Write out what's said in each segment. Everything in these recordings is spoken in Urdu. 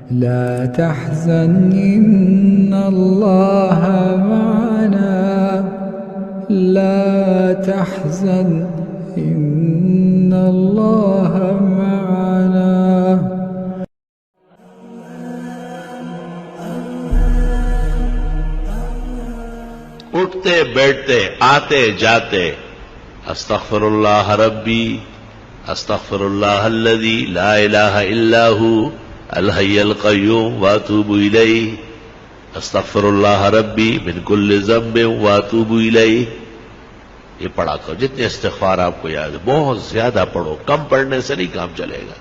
لا تحزن إن الله معنا لا تحزن إن الله معنا. اٹھتے بیٹھتے آتے جاتے استغفر اللہ ربی استغفر اللہ الذی لا الہ الا هو الحی القیوم واتوب الیہ استغفر اللہ ربی من کل ذنب واتوب الیہ. یہ پڑھا کرو جتنے استغفار آپ کو یاد ہے، بہت زیادہ پڑھو، کم پڑھنے سے نہیں کام چلے گا،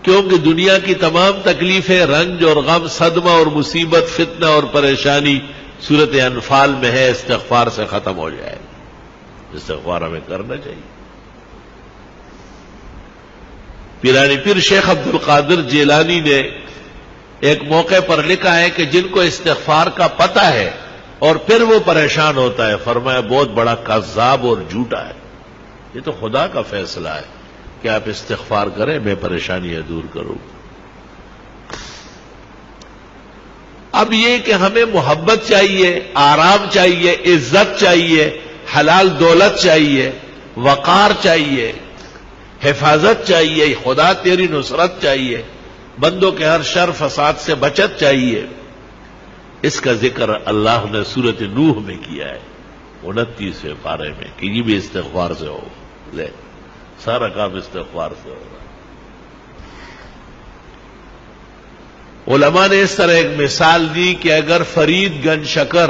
کیونکہ دنیا کی تمام تکلیفیں، رنج اور غم، صدمہ اور مصیبت، فتنہ اور پریشانی سورت انفال میں ہے، استغفار سے ختم ہو جائے. استغفار ہمیں کرنا چاہیے. پیرانی پیر شیخ عبد القادر جیلانی نے ایک موقع پر لکھا ہے کہ جن کو استغفار کا پتہ ہے اور پھر وہ پریشان ہوتا ہے، فرمایا بہت بڑا کذاب اور جھوٹا ہے. یہ تو خدا کا فیصلہ ہے کہ آپ استغفار کریں، میں پریشانیاں دور کروں. اب یہ کہ ہمیں محبت چاہیے، آرام چاہیے، عزت چاہیے، حلال دولت چاہیے، وقار چاہیے، حفاظت چاہیے، خدا تیری نصرت چاہیے، بندوں کے ہر شر فساد سے بچت چاہیے. اس کا ذکر اللہ نے سورۃ نوح میں کیا ہے 29ویں پارے میں کہ یہ بھی استغفار سے ہو. لے سارا کام استغفار سے ہوگا. علماء نے اس طرح ایک مثال دی کہ اگر فرید گنج شکر،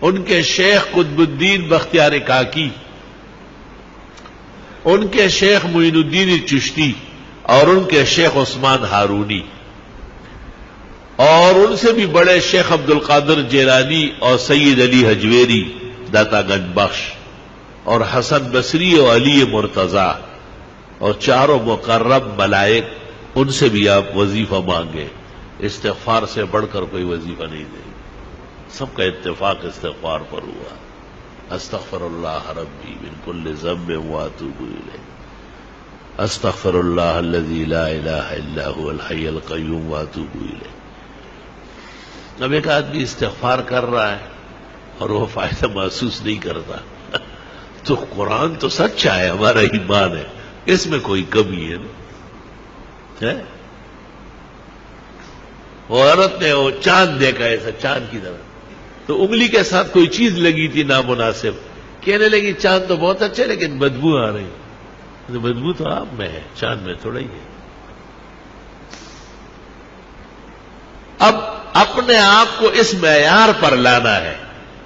ان کے شیخ قطب الدین بختیار کاکی، ان کے شیخ معین الدین چشتی اور ان کے شیخ عثمان ہارونی اور ان سے بھی بڑے شیخ عبد القادر جیلانی اور سید علی حجویری داتا گنج بخش اور حسن بصری اور علی مرتضی اور چاروں مقرب ملائک، ان سے بھی آپ وظیفہ مانگے. استغفار سے بڑھ کر کوئی وظیفہ نہیں دے. سب کا اتفاق استغفار پر ہوا. استغفر اللہ ربی من کل ذنب واتوب الیہ استغفر اللہ الذی لا الہ الا هو الحی القیوم واتوب الیہ. اب ایک آدمی استغفار کر رہا ہے اور وہ فائدہ محسوس نہیں کرتا تو قرآن تو سچا ہے، ہمارا ایمان ہے، اس میں کوئی کمی ہے نا. وہ عورت نے وہ چاند دیکھا ایسا چاند کی طرح، تو انگلی کے ساتھ کوئی چیز لگی تھی نامناسب، کہنے لگی چاند تو بہت اچھے لیکن بدبو آ رہی. بدبو تو آپ میں ہے، چاند میں تھوڑا ہی ہے. اب اپنے آپ کو اس معیار پر لانا ہے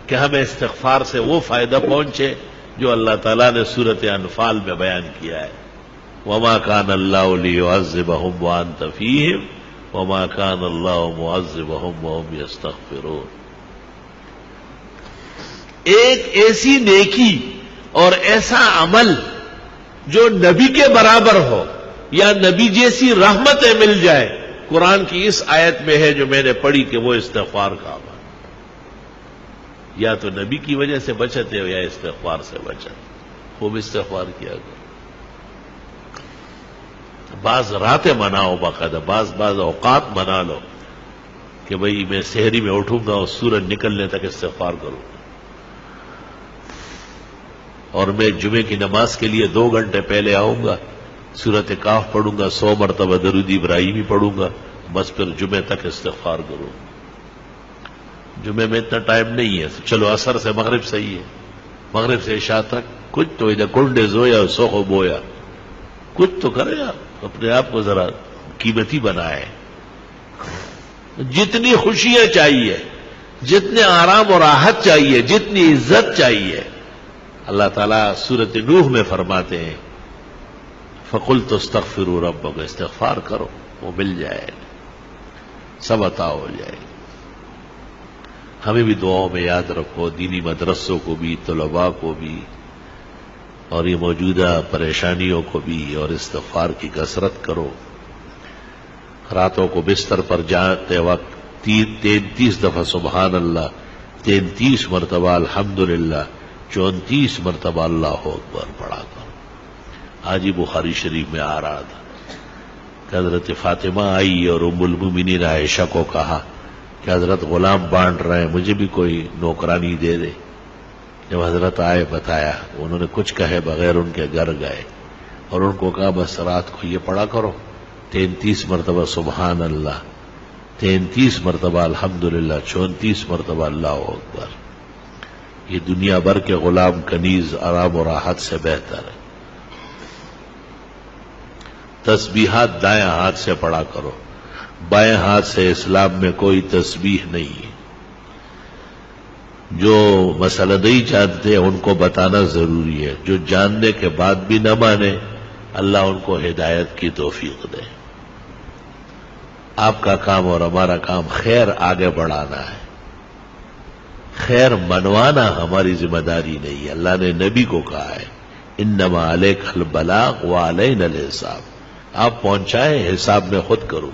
کہ ہمیں استغفار سے وہ فائدہ پہنچے جو اللہ تعالیٰ نے سورۃ انفال میں بیان کیا ہے. وما كان الله ليعذبهم وانت فيهم وما كان الله معذبهم وهم يستغفرون. ایک ایسی نیکی اور ایسا عمل جو نبی کے برابر ہو یا نبی جیسی رحمتیں مل جائے، قرآن کی اس آیت میں ہے جو میں نے پڑھی کہ وہ استغفار کا عمل. یا تو نبی کی وجہ سے بچتے ہو یا استغفار سے بچت. خوب استغفار کیا کرو. بعض راتیں مناؤ، باقاعدہ بعض اوقات منا لو کہ بھئی میں سحری میں اٹھوں گا اور سورج نکلنے تک استغفار کروں گا، اور میں جمعے کی نماز کے لیے 2 گھنٹے پہلے آؤں گا، سورۃ کاف پڑھوں گا، 100 مرتبہ درود ابراہیمی پڑھوں گا، بس پھر جمعے تک استغفار کروں. جمعے میں اتنا ٹائم نہیں ہے، چلو عصر سے مغرب صحیح ہے، مغرب سے عشاء تک کچھ تو ادھر کنڈے زویا سوخو بویا، کچھ تو کرے آپ، اپنے آپ کو ذرا قیمتی بنائے. جتنی خوشیاں چاہیے، جتنے آرام اور راحت چاہیے، جتنی عزت چاہیے، اللہ تعالیٰ سورۃ نوح میں فرماتے ہیں فَقُلْتُ اسْتَغْفِرُوا رَبَّكُمْ، استغفار کرو وہ مل جائے، سب عطا ہو جائے. ہمیں بھی دعاؤں میں یاد رکھو، دینی مدرسوں کو بھی، طلباء کو بھی، اور یہ موجودہ پریشانیوں کو بھی، اور استغفار کی کثرت کرو. راتوں کو بستر پر جاتے وقت 33 دفعہ سبحان اللہ، 33 مرتبہ الحمدللہ، 34 مرتبہ اللہ اکبر پڑھا کرو. آج ہی بخاری شریف میں آ رہا تھا کہ حضرت فاطمہ آئی اور ام المومنین عائشہ کو کہا کہ حضرت غلام بانٹ رہے ہیں، مجھے بھی کوئی نوکرانی دے دے۔ جب حضرت آئے بتایا، انہوں نے کچھ کہے بغیر ان کے گھر گئے اور ان کو کہا بس رات کو یہ پڑھا کرو 33 مرتبہ سبحان اللہ، 33 مرتبہ الحمدللہ، 34 مرتبہ اللہ اکبر۔ یہ دنیا بھر کے غلام کنیز آرام و راحت سے بہتر ہے۔ تسبیحات دائیں ہاتھ سے پڑھا کرو، بائیں ہاتھ سے اسلام میں کوئی تسبیح نہیں ہے۔ جو مسئلہ نہیں جانتے ان کو بتانا ضروری ہے، جو جاننے کے بعد بھی نہ مانے اللہ ان کو ہدایت کی توفیق دے۔ آپ کا کام اور ہمارا کام خیر آگے بڑھانا ہے، خیر منوانا ہماری ذمہ داری نہیں ہے۔ اللہ نے نبی کو کہا ہے انما علیک البلاغ وعلینا الحساب، آپ پہنچائیں، حساب میں خود کروں۔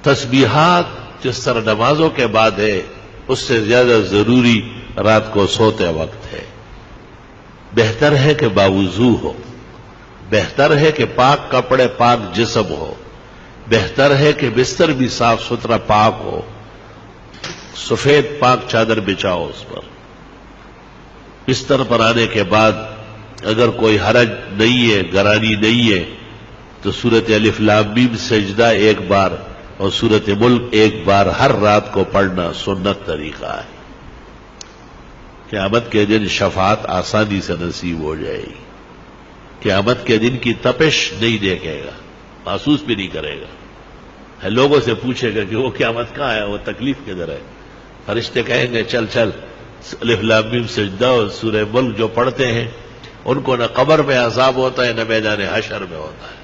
تسبیحات جس طرح نمازوں کے بعد ہے اس سے زیادہ ضروری رات کو سوتے وقت ہے۔ بہتر ہے کہ باوضو ہو، بہتر ہے کہ پاک کپڑے پاک جسم ہو، بہتر ہے کہ بستر بھی صاف ستھرا پاک ہو، سفید پاک چادر بچھاؤ اس پر۔ بستر پر آنے کے بعد اگر کوئی حرج نہیں ہے، گرانی نہیں ہے، تو سورۃ الف لام میم سجدہ ایک بار اور سورۃ ملک ایک بار ہر رات کو پڑھنا سنت طریقہ ہے۔ قیامت کے دن شفاعت آسانی سے نصیب ہو جائے گی، قیامت کے دن کی تپش نہیں دیکھے گا، محسوس بھی نہیں کرے گا۔ لوگوں سے پوچھے گا کہ وہ قیامت کہاں ہے، وہ تکلیف کدھر ہے؟ فرشتے کہیں گے چل چل الف لام میم سجدہ اور سورہ ملک جو پڑھتے ہیں ان کو نہ قبر میں عذاب ہوتا ہے نہ میدان حشر میں ہوتا ہے۔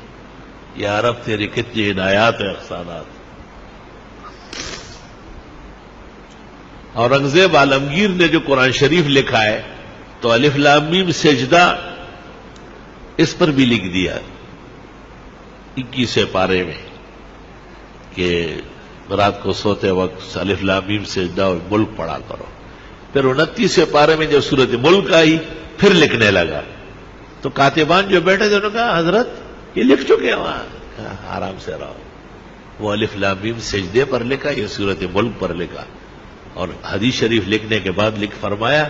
یا رب تیری کتنی عنایات و احسانات۔ اورنگزیب عالمگیر نے جو قرآن شریف لکھا ہے تو الف لام میم سجدہ اس پر بھی لکھ دیا 21 پارے میں کہ رات کو سوتے وقت الف لام میم سجدہ اور ملک پڑھا کرو۔ پھر 29 پارے میں جب سورۃ ملک آئی پھر لکھنے لگا تو کاتبان جو بیٹھے تھے انہوں نے کہا حضرت یہ لکھ چکے ہیں وہاں، کہا آرام سے رہو، وہ الف لام میم سجدے پر لکھا، یہ سورۃ ملک پر لکھا۔ اور حدیث شریف لکھنے کے بعد لکھ فرمایا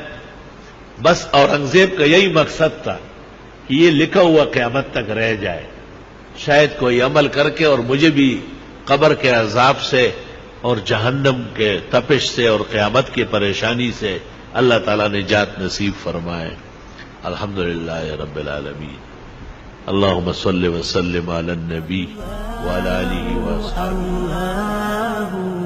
بس اورنگزیب کا یہی مقصد تھا کہ یہ لکھا ہوا قیامت تک رہ جائے، شاید کوئی عمل کر کے اور مجھے بھی قبر کے عذاب سے اور جہنم کے تپش سے اور قیامت کی پریشانی سے اللہ تعالیٰ نجات نصیب فرمائے۔ الحمدللہ رب العالمین۔ اللہم صلی وسلم علی النبی وعلی آلہ وصحبہ۔